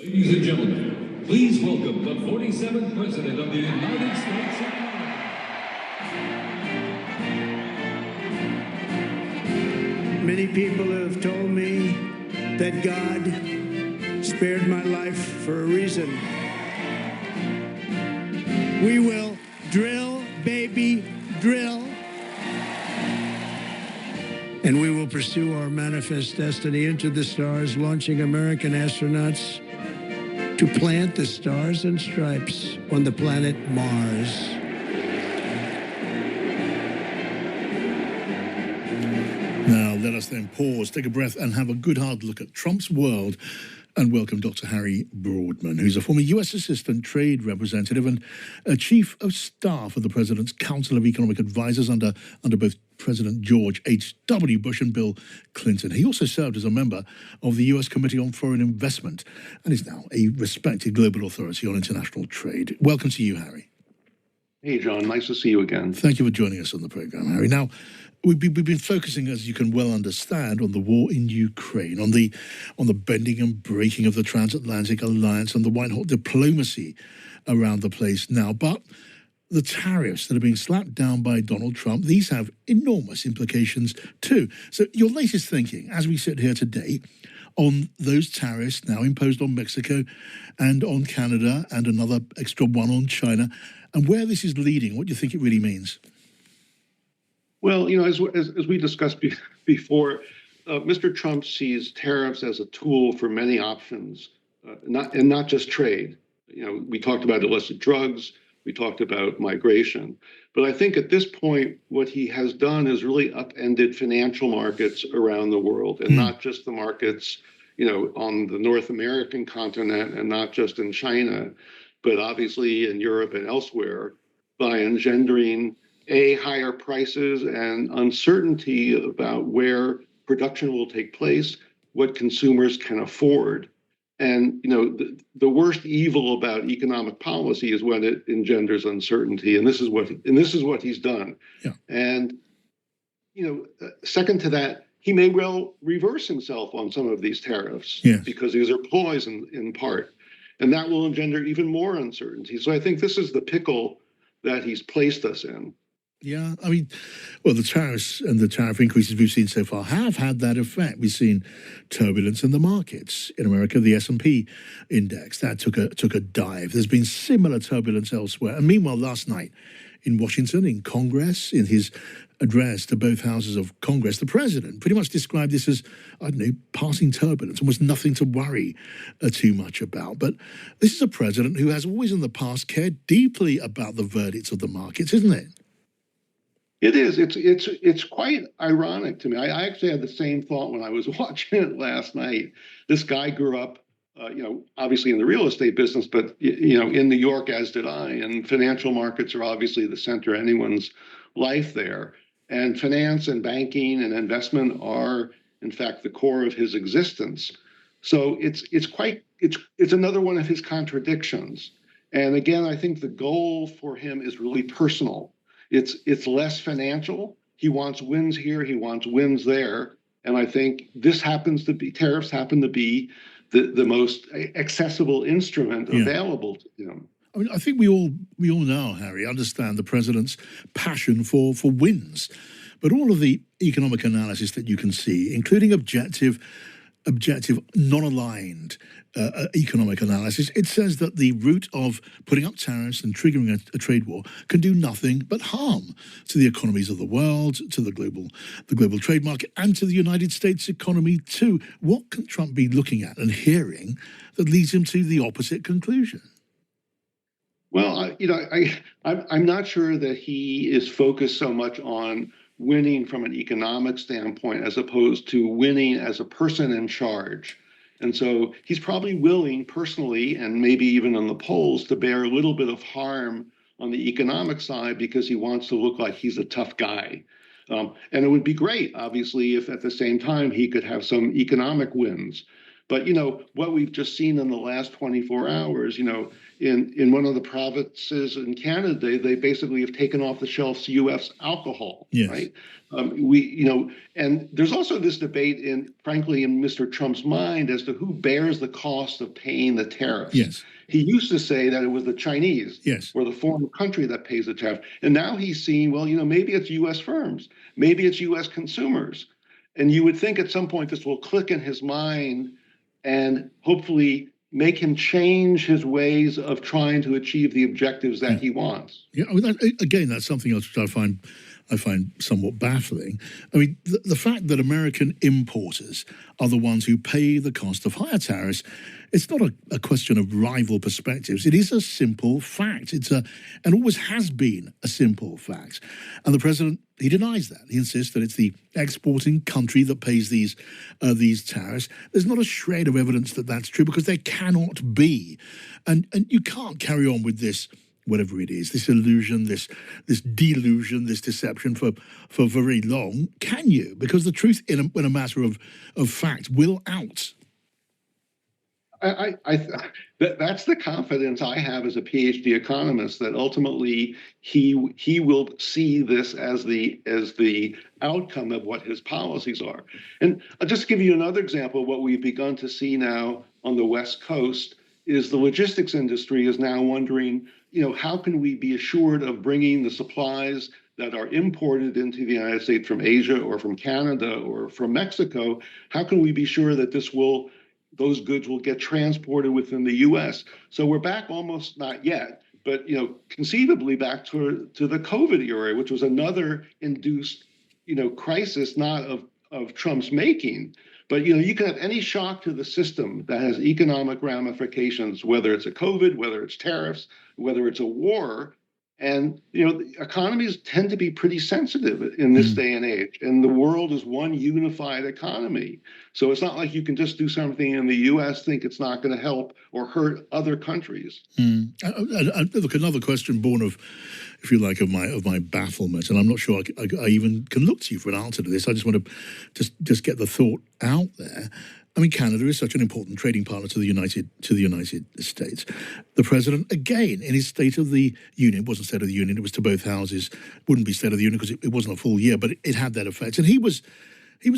Ladies and gentlemen, please welcome the 47th President of the United States of America. Many people have told me that God spared my life for a reason. We will drill, baby, drill. And we will pursue our manifest destiny into the stars, launching American astronauts to plant the stars and stripes on the planet Mars. Now, let us then pause, take a breath, and have a good hard look at Trump's world and welcome Dr. Harry Broadman, who's a former U.S. Assistant Trade Representative and a Chief of Staff of the President's Council of Economic Advisors under both President George H.W. Bush and Bill Clinton. He also served as a member of the U.S. Committee on Foreign Investment and is now a respected global authority on international trade. Welcome to you, Harry. Hey, John. Nice to see you again. Thank you for joining us on the program, Harry. Now, we've been focusing, as you can well understand, on the war in Ukraine, on the bending and breaking of the transatlantic alliance and the white-hot diplomacy around the place now. But the tariffs that are being slapped down by Donald Trump, these have enormous implications too. So your latest thinking, as we sit here today, on those tariffs now imposed on Mexico and on Canada and another extra one on China, and where this is leading, what do you think it really means? Well, as we discussed before, Mr. Trump sees tariffs as a tool for many options, not just trade. We talked about illicit drugs, we talked about migration, but I think at this point, what he has done is really upended financial markets around the world, and not just the markets, on the North American continent, and not just in China, but obviously in Europe and elsewhere, by engendering higher prices and uncertainty about where production will take place, what consumers can afford. And the worst evil about economic policy is when it engenders uncertainty, and this is what he's done. Yeah. And second to that, he may well reverse himself on some of these tariffs, yes, because these are ploys in part, and that will engender even more uncertainty. So I think this is the pickle that he's placed us in. Yeah, I mean, well, the tariffs and the tariff increases we've seen so far have had that effect. We've seen turbulence in the markets. In America, the S&P index, that took a dive. There's been similar turbulence elsewhere. And meanwhile, last night in Washington, in Congress, in his address to both houses of Congress, the president pretty much described this as, passing turbulence, almost nothing to worry too much about. But this is a president who has always in the past cared deeply about the verdicts of the markets, isn't it? It is. It's quite ironic to me. I actually had the same thought when I was watching it last night. This guy grew up, obviously in the real estate business, but in New York, as did I. And financial markets are obviously the center of anyone's life there. And finance and banking and investment are, in fact, the core of his existence. So it's another one of his contradictions. And again, I think the goal for him is really personal. It's less financial. He wants wins here, he wants wins there. And I think tariffs happen to be the most accessible instrument available to him. I mean, I think we all now, Harry, understand the president's passion for wins. But all of the economic analysis that you can see, including objective, non-aligned economic analysis, it says that the route of putting up tariffs and triggering a trade war can do nothing but harm to the economies of the world, to the global trade market, and to the United States economy too. What can Trump be looking at and hearing that leads him to the opposite conclusion? Well, I'm not sure that he is focused so much on winning from an economic standpoint as opposed to winning as a person in charge. And so he's probably willing personally, and maybe even on the polls, to bear a little bit of harm on the economic side because he wants to look like he's a tough guy. And it would be great, obviously, if at the same time he could have some economic wins. But what we've just seen in the last 24 hours, in one of the provinces in Canada, they basically have taken off the shelves U.S. alcohol, Yes. right? And there's also this debate, frankly, in Mr. Trump's mind as to who bears the cost of paying the tariffs. Yes. He used to say that it was the Chinese, Yes, or the foreign country that pays the tariff. And now he's seeing, well, maybe it's U.S. firms, maybe it's U.S. consumers. And you would think at some point this will click in his mind and hopefully make him change his ways of trying to achieve the objectives that he wants. Yeah, I mean, again, that's something else which I find somewhat baffling. I mean, the fact that American importers are the ones who pay the cost of higher tariffs, it's not a question of rival perspectives. It is a simple fact. And always has been a simple fact. And the president, he denies that. He insists that it's the exporting country that pays these tariffs. There's not a shred of evidence that that's true, because there cannot be. And you can't carry on with this, whatever it is, this illusion, this delusion, this deception for very long, can you? Because the truth in a matter of fact will out. That's the confidence I have as a PhD economist, that ultimately he will see this as the outcome of what his policies are. And I'll just give you another example of what we've begun to see now on the West Coast is the logistics industry is now wondering, how can we be assured of bringing the supplies that are imported into the United States from Asia or from Canada or from Mexico? How can we be sure that those goods will get transported within the U.S.? So we're back, almost not yet, but conceivably back to the COVID era, which was another induced crisis, not of Trump's making. But you can have any shock to the system that has economic ramifications, whether it's a COVID, whether it's tariffs, whether it's a war. And economies tend to be pretty sensitive in this day and age, and the world is one unified economy. So it's not like you can just do something in the U.S., think it's not going to help or hurt other countries. Look, another question born of, if you like, of my bafflement, and I'm not sure I even can look to you for an answer to this. I just want to just get the thought out there. I mean, Canada is such an important trading partner to the United States. The president, again, in his State of the Union, it wasn't State of the Union, it was to both houses, wouldn't be State of the Union because it wasn't a full year, but it had that effect. And he was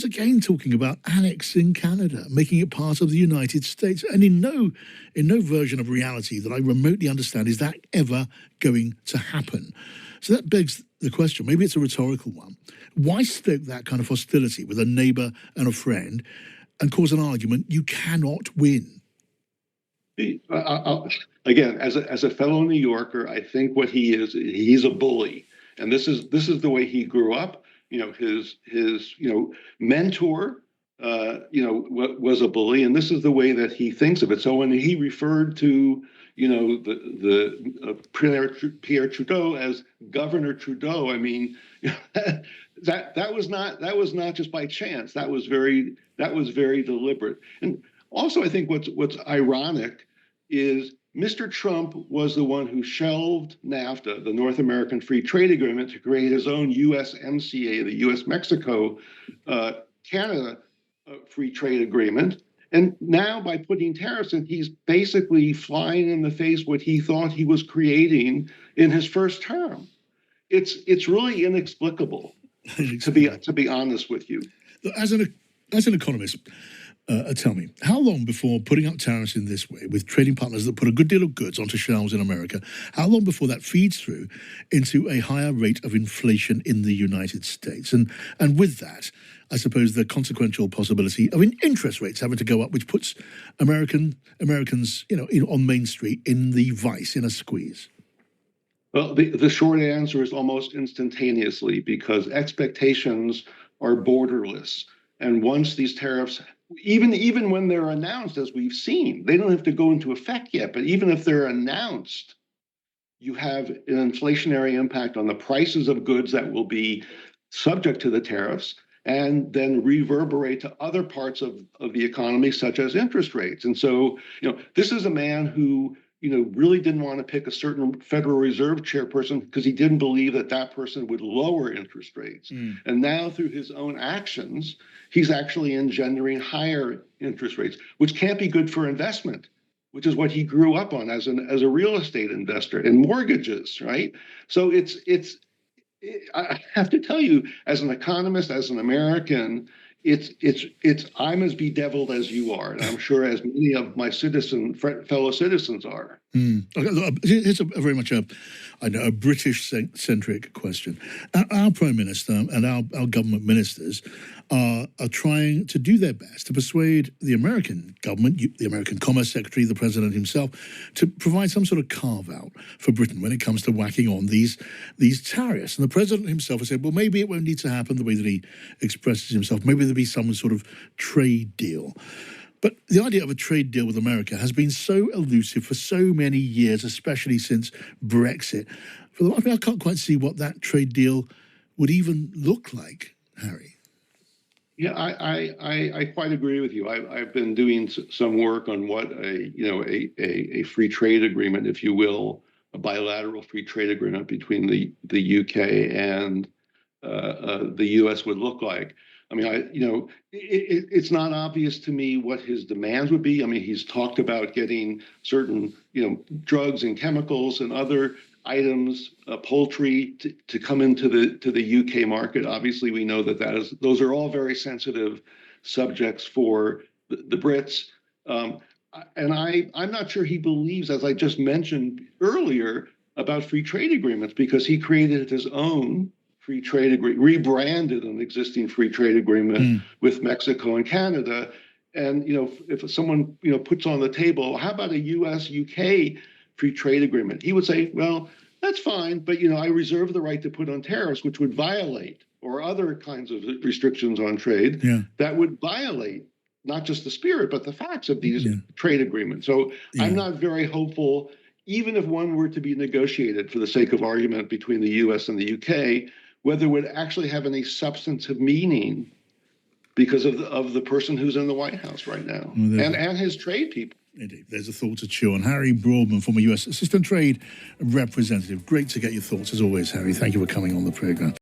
again talking about annexing Canada, making it part of the United States. And in no version of reality that I remotely understand is that ever going to happen. So that begs the question, maybe it's a rhetorical one. Why stoke that kind of hostility with a neighbor and a friend and cause an argument you cannot win? Again, as a fellow New Yorker, I think what he's a bully, and this is the way he grew up. His mentor, was a bully, and this is the way that he thinks of it. So when he referred to the Pierre Trudeau as Governor Trudeau, I mean, that was not just by chance. That was very deliberate. And also, I think what's ironic is Mr. Trump was the one who shelved NAFTA, the North American Free Trade Agreement, to create his own USMCA, the U.S.-Mexico Canada Free Trade Agreement. And now by putting tariffs in, he's basically flying in the face what he thought he was creating in his first term. It's really inexplicable, to be honest with you. As an economist, tell me, how long before putting up tariffs in this way with trading partners that put a good deal of goods onto shelves in America, how long before that feeds through into a higher rate of inflation in the United States? And with that, I suppose the consequential possibility of interest rates having to go up, which puts Americans, on Main Street in the vice, in a squeeze. Well, the short answer is almost instantaneously, because expectations are borderless. And once these tariffs, even when they're announced, as we've seen, they don't have to go into effect yet. But even if they're announced, you have an inflationary impact on the prices of goods that will be subject to the tariffs, and then reverberate to other parts of the economy, such as interest rates. And so, this is a man who, really didn't want to pick a certain Federal Reserve chairperson because he didn't believe that that person would lower interest rates. And now through his own actions, he's actually engendering higher interest rates, which can't be good for investment, which is what he grew up on as a real estate investor and mortgages, right? So I have to tell you, as an economist, as an American, I'm as bedeviled as you are, and I'm sure as many of my fellow citizens are. Okay, look, here's a very much a British-centric question. Our Prime Minister and our government ministers are trying to do their best to persuade the American government, the American Commerce Secretary, the President himself, to provide some sort of carve-out for Britain when it comes to whacking on these tariffs. And the President himself has said, well, maybe it won't need to happen the way that he expresses himself. Maybe there'll be some sort of trade deal. But the idea of a trade deal with America has been so elusive for so many years, especially since Brexit. I can't quite see what that trade deal would even look like, Harry. Yeah, I quite agree with you. I've been doing some work on what a free trade agreement, if you will, a bilateral free trade agreement between the UK and the US would look like. I mean, it's not obvious to me what his demands would be. I mean, he's talked about getting certain, drugs and chemicals and other items, poultry to come into the UK market. Obviously, we know those are all very sensitive subjects for the Brits. And I'm not sure he believes, as I just mentioned earlier, about free trade agreements, because he created his own free trade agreement, rebranded an existing free trade agreement with Mexico and Canada. And, if someone, puts on the table, how about a US-UK free trade agreement? He would say, well, that's fine, but, I reserve the right to put on tariffs, which would violate, or other kinds of restrictions on trade that would violate not just the spirit, but the facts of these trade agreements. So I'm not very hopeful, even if one were to be negotiated for the sake of argument between the US and the UK, whether it would actually have any substantive meaning because of the person who's in the White House right now, and his trade people. Indeed. There's a thought to chew on. Harry Broadman, former US Assistant Trade Representative. Great to get your thoughts as always, Harry. Thank you for coming on the program.